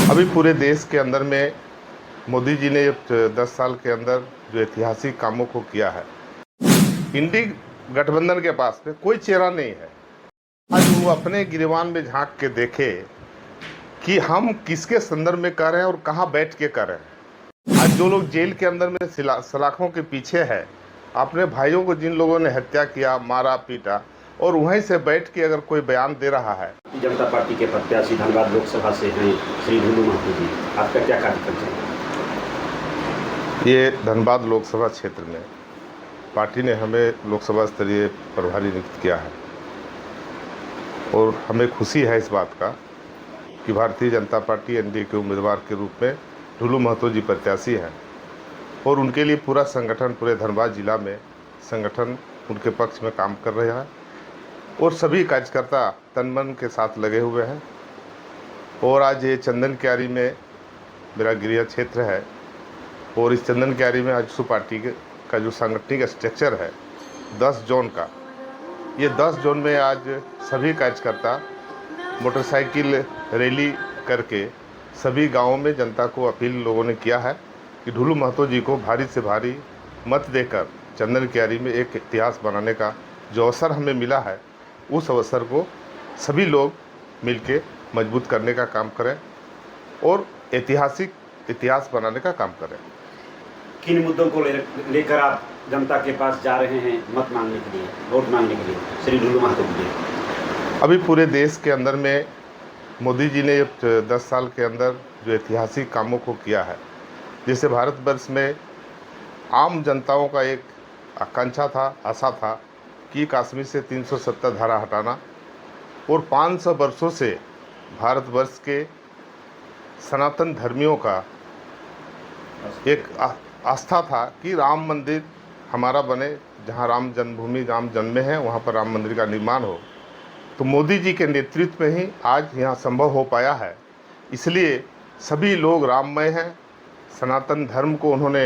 अभी पूरे देश के अंदर में मोदी जी ने 10 साल के अंदर जो ऐतिहासिक कामों को किया है, इंडी गठबंधन के पास में कोई चेहरा नहीं है। आज वो अपने गिरबान में झांक के देखे कि हम किसके संदर्भ में कर रहे हैं और कहां बैठ के कर रहे हैं। आज जो लोग जेल के अंदर में सलाखों के पीछे है, अपने भाइयों को जिन लोगों ने हत्या किया, मारा पीटा, और वहीं से बैठ के अगर कोई बयान दे रहा है। जनता पार्टी के प्रत्याशी धनबाद लोकसभा से हैं श्री ढुलू महतो जी, आपका क्या कार्यक्रम चल रहा है? ये धनबाद लोकसभा क्षेत्र में पार्टी ने हमें लोकसभा स्तरीय प्रभारी नियुक्त किया है और हमें खुशी है इस बात का कि भारतीय जनता पार्टी एनडीए के उम्मीदवार के रूप में ढुलू महतो जी प्रत्याशी हैं और उनके लिए पूरा संगठन, पूरे धनबाद जिला में संगठन उनके पक्ष में काम कर रहा है और सभी कार्यकर्ता तन मन के साथ लगे हुए हैं। और आज ये चंदन क्यारी में मेरा गृह क्षेत्र है और इस चंदन क्यारी में आजसू पार्टी का जो सांगठनिक स्ट्रक्चर है 10 जोन का, ये 10 जोन में आज सभी कार्यकर्ता मोटरसाइकिल रैली करके सभी गांवों में जनता को अपील लोगों ने किया है कि ढुलू महतो जी को भारी से भारी मत देकर चंदन क्यारी में एक इतिहास बनाने का जो अवसर हमें मिला है, उस अवसर को सभी लोग मिलके मजबूत करने का काम करें और ऐतिहासिक इतिहास बनाने का काम करें। किन मुद्दों को लेकर आप जनता के पास जा रहे हैं मत मांगने के लिए, वोट मांगने के लिए श्री ढुलू महतो के लिए? अभी पूरे देश के अंदर में मोदी जी ने 10 साल के अंदर जो ऐतिहासिक कामों को किया है, जैसे भारतवर्ष में आम जनताओं का एक आकांक्षा था, आशा था कि कश्मीर से 370 धारा हटाना और 500 वर्षों से भारतवर्ष के सनातन धर्मियों का एक आस्था था कि राम मंदिर हमारा बने, जहां राम जन्मभूमि, राम जन्मे हैं, वहां पर राम मंदिर का निर्माण हो। तो मोदी जी के नेतृत्व में ही आज यहाँ संभव हो पाया है। इसलिए सभी लोग राममय हैं। सनातन धर्म को उन्होंने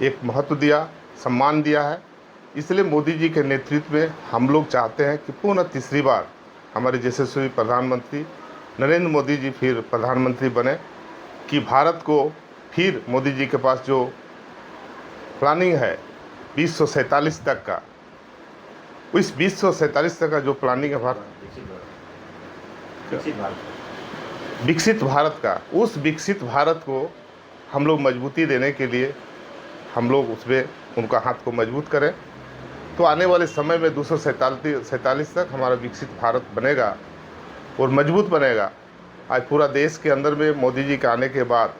एक महत्व दिया, सम्मान दिया है। इसलिए मोदी जी के नेतृत्व में हम लोग चाहते हैं कि पुनः तीसरी बार हमारे यशस्वी प्रधानमंत्री नरेंद्र मोदी जी फिर प्रधानमंत्री बने, कि भारत को फिर मोदी जी के पास जो प्लानिंग है 2047 तक का, उस 2047 तक का जो प्लानिंग है विकसित भारत का, उस विकसित भारत को हम लोग मजबूती देने के लिए हम लोग उसमें उनका हाथ को मजबूत करें। तो आने वाले समय में 247 तक हमारा विकसित भारत बनेगा और मजबूत बनेगा। आज पूरा देश के अंदर में मोदी जी के आने के बाद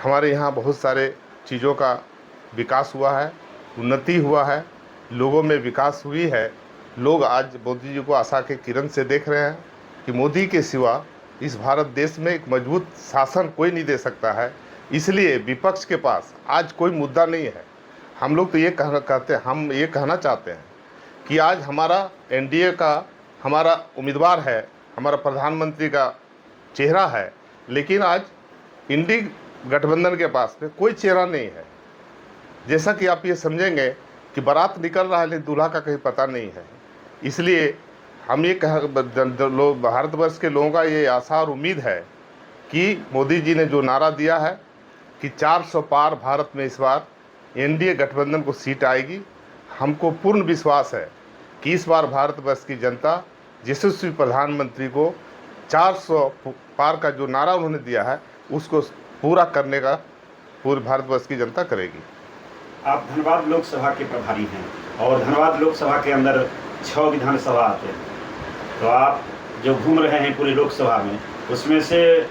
हमारे यहाँ बहुत सारे चीज़ों का विकास हुआ है, उन्नति हुआ है, लोगों में विकास हुई है। लोग आज मोदी जी को आशा के किरण से देख रहे हैं कि मोदी के सिवा इस भारत देश में एक मजबूत शासन कोई नहीं दे सकता है। इसलिए विपक्ष के पास आज कोई मुद्दा नहीं है। हम लोग तो ये हम ये कहना चाहते हैं कि आज हमारा एनडीए का हमारा उम्मीदवार है, हमारा प्रधानमंत्री का चेहरा है, लेकिन आज इंडी गठबंधन के पास में कोई चेहरा नहीं है। जैसा कि आप ये समझेंगे कि बारात निकल रहा है लेकिन दूल्हा का कहीं पता नहीं है। इसलिए हम ये भारतवर्ष के लोगों का ये आशा और उम्मीद है कि मोदी जी ने जो नारा दिया है कि 400 पार भारत में इस बार एनडीए गठबंधन को सीट आएगी, हमको पूर्ण विश्वास है कि इस बार भारतवर्ष की जनता यशस्वी प्रधानमंत्री को 400 पार का जो नारा उन्होंने दिया है उसको पूरा करने का पूरे भारतवर्ष की जनता करेगी। आप धनबाद लोकसभा के प्रभारी हैं और धनबाद लोकसभा के अंदर 6 विधानसभा आते हैं, तो आप जो घूम रहे हैं पूरे लोकसभा में, उसमें से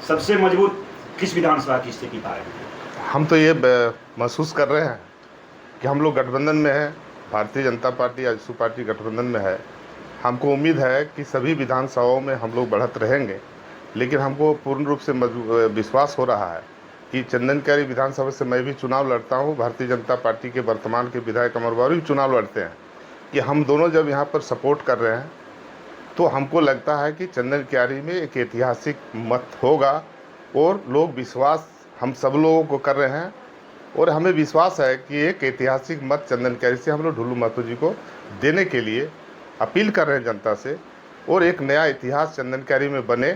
सबसे मजबूत किस विधानसभा की स्थिति पा रहे हैं? हम तो ये महसूस कर रहे हैं कि हम लोग गठबंधन में हैं, भारतीय जनता पार्टी आजसू पार्टी गठबंधन में है। हमको उम्मीद है कि सभी विधानसभाओं में हम लोग बढ़त रहेंगे, लेकिन हमको पूर्ण रूप से विश्वास हो रहा है कि चंदन क्यारी विधानसभा से मैं भी चुनाव लड़ता हूँ, भारतीय जनता पार्टी के वर्तमान के विधायक अमर बाबू भी चुनाव लड़ते हैं, कि हम दोनों जब यहाँ पर सपोर्ट कर रहे हैं तो हमको लगता है कि चंदन क्यारी में एक ऐतिहासिक मत होगा और लोग विश्वास हम सब लोगों को कर रहे हैं और हमें विश्वास है कि एक ऐतिहासिक मत चंदन क्यारी से हम लोग ढुलू महतो जी को देने के लिए अपील कर रहे हैं जनता से, और एक नया इतिहास चंदन क्यारी में बने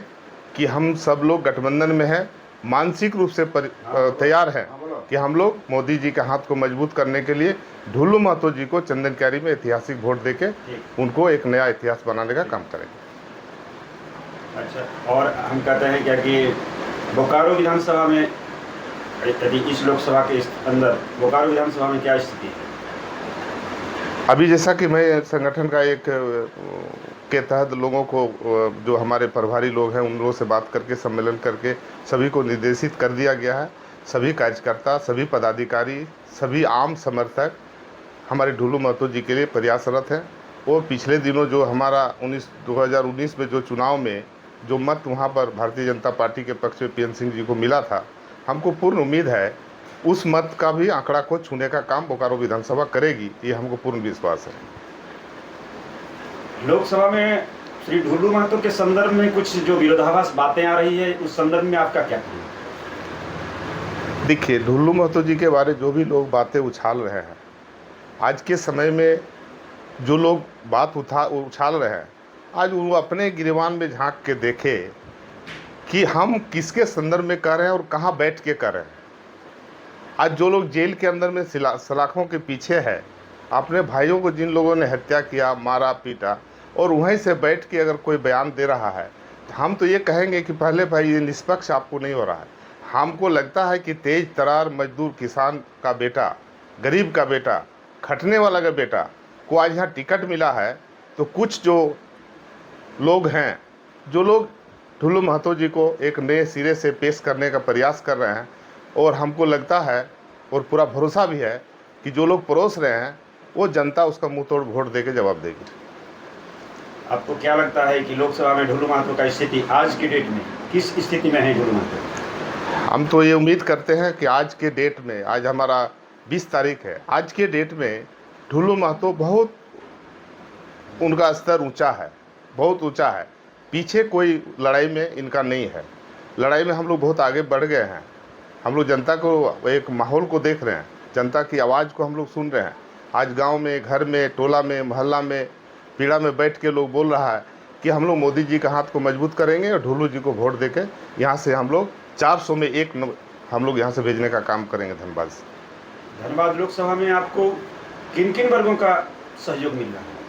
कि हम सब लोग गठबंधन में हैं, मानसिक रूप से तैयार हैं कि हम लोग मोदी जी के हाथ को मजबूत करने के लिए ढुल्लू महतो जी को चंदन क्यारी में ऐतिहासिक वोट देके उनको एक नया इतिहास बनाने का काम करेंगे। अच्छा, और हम कहते हैं क्या कि बोकारो विधानसभा में, यदि इस लोकसभा के अंदर बोकारो विधानसभा में क्या स्थिति है? अभी जैसा कि मैं संगठन का एक के तहत लोगों को, जो हमारे प्रभारी लोग हैं उन लोगों से बात करके सम्मेलन करके सभी को निर्देशित कर दिया गया है। सभी कार्यकर्ता, सभी पदाधिकारी, सभी आम समर्थक हमारे ढुल्लू महतो जी के लिए प्रयासरत हैं। और पिछले दिनों जो हमारा 2019 में जो चुनाव में जो मत वहाँ पर भारतीय जनता पार्टी के पक्ष में पीएन सिंह जी को मिला था, हमको पूर्ण उम्मीद है उस मत का भी आंकड़ा को छूने का काम बोकारो विधानसभा करेगी, ये हमको पूर्ण विश्वास है। लोकसभा में श्री ढुल्लू महतो के संदर्भ में कुछ जो विरोधाभास बातें आ रही है, उस संदर्भ में आपका क्या कहना है? देखिए, ढुल्लू महतो जी के बारे जो भी लोग बातें उछाल रहे हैं, आज के समय में जो लोग बात उछाल रहे हैं, आज वो अपने गिरबान में झांक के देखे कि हम किसके संदर्भ में कर रहे हैं और कहाँ बैठ के कर रहे हैं। आज जो लोग जेल के अंदर में सलाखों के पीछे है, अपने भाइयों को जिन लोगों ने हत्या किया, मारा पीटा, और वहीं से बैठ के अगर कोई बयान दे रहा है तो हम तो ये कहेंगे कि पहले भाई ये निष्पक्ष आपको नहीं हो रहा है। हमको लगता है कि तेज तरार मजदूर किसान का बेटा, गरीब का बेटा, खटने वाला का बेटा को आज यहाँ टिकट मिला है, तो कुछ जो लोग हैं, जो लोग ढुल्लू महतो जी को एक नए सिरे से पेश करने का प्रयास कर रहे हैं, और हमको लगता है और पूरा भरोसा भी है कि जो लोग परोस रहे हैं वो जनता उसका मुंह तोड़ वोट दे के जवाब देगी। आपको क्या लगता है कि लोकसभा में ढुल्लू महतो का स्थिति आज की डेट में किस स्थिति में है ढुल्लू महतो? हम तो ये उम्मीद करते हैं कि आज के डेट में, आज हमारा 20 तारीख है, आज के डेट में ढुल्लू महतो बहुत, उनका स्तर ऊंचा है, बहुत ऊंचा है। पीछे कोई लड़ाई में इनका नहीं है। लड़ाई में हम लोग बहुत आगे बढ़ गए हैं। हम लोग जनता को, एक माहौल को देख रहे हैं, जनता की आवाज़ को हम लोग सुन रहे हैं। आज गांव में, घर में, टोला में, मोहल्ला में, पीड़ा में बैठ के लोग बोल रहा है कि हम लोग मोदी जी का हाथ को मजबूत करेंगे और ढुल्लू जी को वोट देके यहाँ से हम लोग 400 में 1 हम लोग यहाँ से भेजने का काम करेंगे। धन्यवाद। धनबाद लोकसभा में आपको किन किन वर्गों का सहयोग मिल रहा है?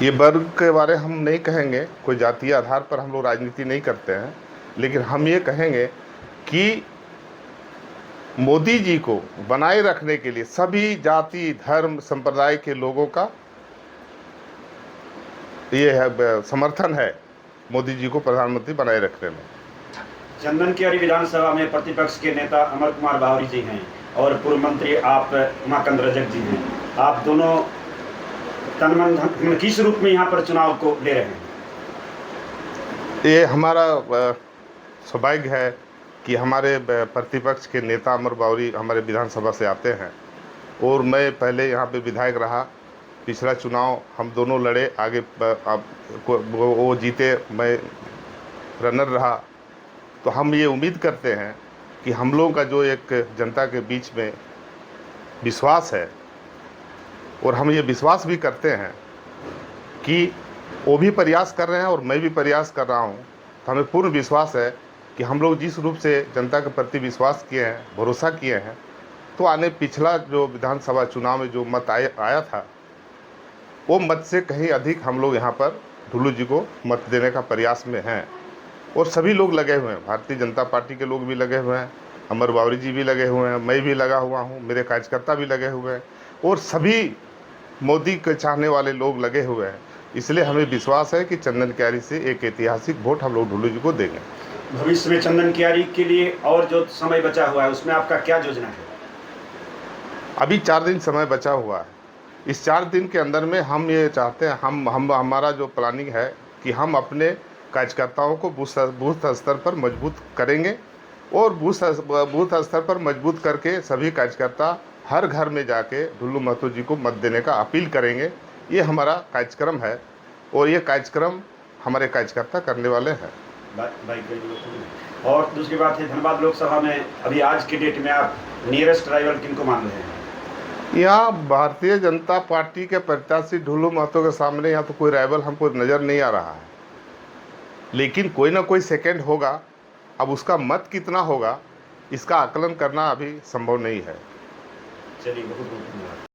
ये वर्ग के बारे हम नहीं कहेंगे, कोई जातीय आधार पर हम लोग राजनीति नहीं करते हैं, लेकिन हम ये कहेंगे कि मोदी जी को बनाए रखने के लिए सभी जाति, धर्म, संप्रदाय के लोगों का ये है, समर्थन है मोदी जी को प्रधानमंत्री बनाए रखने में। चंदन क्यारी विधानसभा में प्रतिपक्ष के नेता अमर कुमार बावरी जी हैं और पूर्व मंत्री आप उमाकांत रजक जी हैं। आप दोनों तन मन धन किस रूप में यहाँ पर चुनाव को ले रहे हैं? ये हमारा सौभाग्य है कि हमारे प्रतिपक्ष के नेता अमर बावरी हमारे विधानसभा से आते हैं, और मैं पहले यहाँ पे विधायक रहा। पिछला चुनाव हम दोनों लड़े, आगे वो जीते, मैं रनर रहा। तो हम ये उम्मीद करते हैं कि हम लोगों का जो एक जनता के बीच में विश्वास है, और हम ये विश्वास भी करते हैं कि वो भी प्रयास कर रहे हैं और मैं भी प्रयास कर रहा हूँ, तो हमें पूर्ण विश्वास है कि हम लोग जिस रूप से जनता के प्रति विश्वास किए हैं, भरोसा किए हैं, तो आने पिछला जो विधानसभा चुनाव में जो मत आया था, वो मत से कहीं अधिक हम लोग यहाँ पर ढुल्लू जी को मत देने का प्रयास में हैं। और सभी लोग लगे हुए हैं, भारतीय जनता पार्टी के लोग भी लगे हुए हैं, अमर बावरी जी भी लगे हुए हैं, मैं भी लगा हुआ हूँ, मेरे कार्यकर्ता भी लगे हुए हैं, और सभी मोदी के चाहने वाले लोग लगे हुए हैं। इसलिए हमें विश्वास है कि चंदन क्यारी से एक ऐतिहासिक वोट हम लोग ढुल्लू जी को देंगे। भविष्य में चंदन क्यारी के लिए और जो समय बचा हुआ है उसमें आपका क्या योजना है? अभी 4 दिन समय बचा हुआ है। इस 4 दिन के अंदर में हम ये चाहते हैं, हमारा जो प्लानिंग है कि हम अपने कार्यकर्ताओं को बूथ स्तर पर मजबूत करेंगे, और बूथ स्तर पर मजबूत करके सभी कार्यकर्ता हर घर में जाके ढुल्लू महतो जी को मत देने का अपील करेंगे। ये हमारा कार्यक्रम है, और ये कार्यक्रम हमारे कार्यकर्ता करने वाले हैं। और दूसरी बात है, धनबाद लोकसभा में अभी आज के डेट में आप नियरेस्ट राइवल किनको मान रहे हैं? यहाँ भारतीय जनता पार्टी के प्रत्याशी ढुल्लू महतो के सामने यहाँ तो कोई राइवल हमको नज़र नहीं आ रहा है। लेकिन कोई ना कोई सेकंड होगा। अब उसका मत कितना होगा इसका आकलन करना अभी संभव नहीं है। चलिए, बहुत बहुत धन्यवाद।